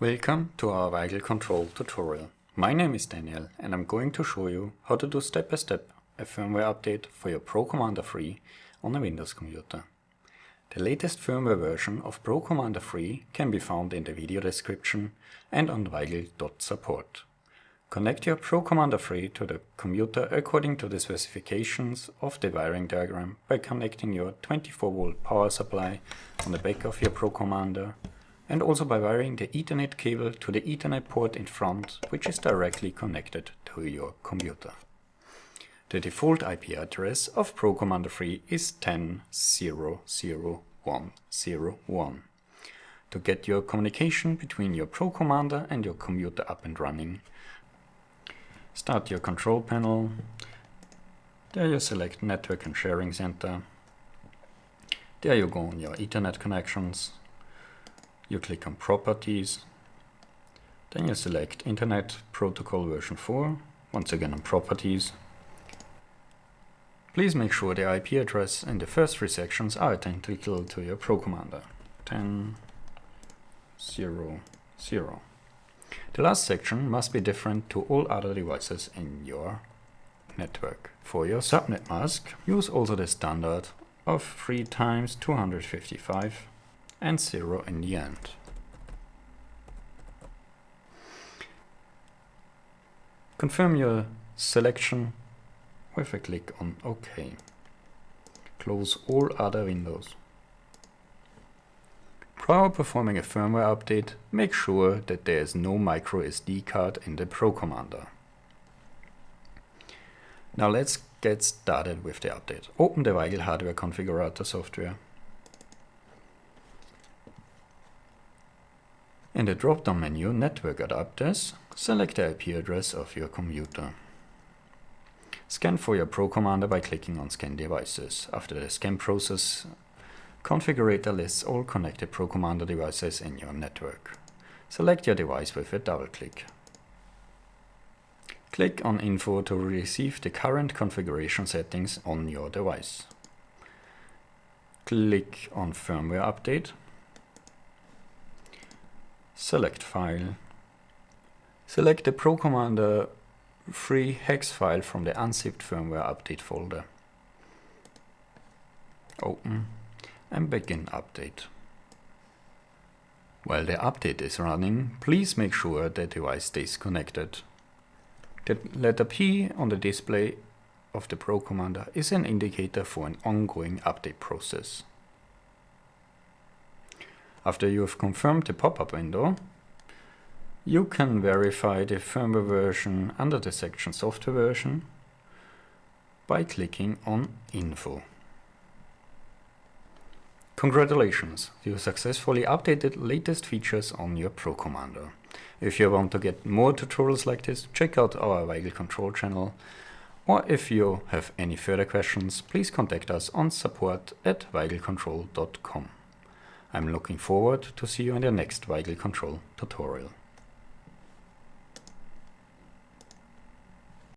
Welcome to our Weigl control tutorial. My name is Daniel and I'm going to show you how to do step-by-step a firmware update for your ProCommander 3 on a Windows computer. The latest firmware version of ProCommander 3 can be found in the video description and on weigl.support. Connect your ProCommander 3 to the computer according to the specifications of the wiring diagram by connecting your 24-volt power supply on the back of your ProCommander, and also by wiring the Ethernet cable to the Ethernet port in front, which is directly connected to your computer. The default IP address of ProCommander 3 is 10.0.0.1.0.1. To get your communication between your ProCommander and your computer up and running, start your control panel. There you select Network and Sharing Center. There you go on your Ethernet connections. You click on Properties, then you select Internet Protocol version 4, once again on Properties. Please make sure the IP address and the first three sections are identical to your ProCommander, 10.0.0. The last section must be different to all other devices in your network. For your subnet mask, use also the standard of 3 times 255 and 0 in the end. Confirm your selection with a click on OK. Close all other windows. Prior performing a firmware update, make sure that there is no micro SD card in the ProCommander. Now let's get started with the update. Open the Weigl Hardware Configurator software. In the drop-down menu Network Adapters, select the IP address of your computer. Scan for your ProCommander by clicking on Scan Devices. After the scan process, Configurator lists all connected ProCommander devices in your network. Select your device with a double-click. Click on Info to receive the current configuration settings on your device. Click on Firmware Update. Select File. Select the ProCommander 3 hex file from the unzipped firmware update folder. Open and begin update. While the update is running, please make sure the device stays connected. The letter P on the display of the ProCommander is an indicator for an ongoing update process. After you have confirmed the pop-up window, you can verify the firmware version under the section Software version by clicking on Info. Congratulations, you successfully updated latest features on your ProCommander. If you want to get more tutorials like this, check out our Weigl control channel, or if you have any further questions, please contact us on support@weiglcontrol.com. I'm looking forward to see you in the next Weigl control tutorial.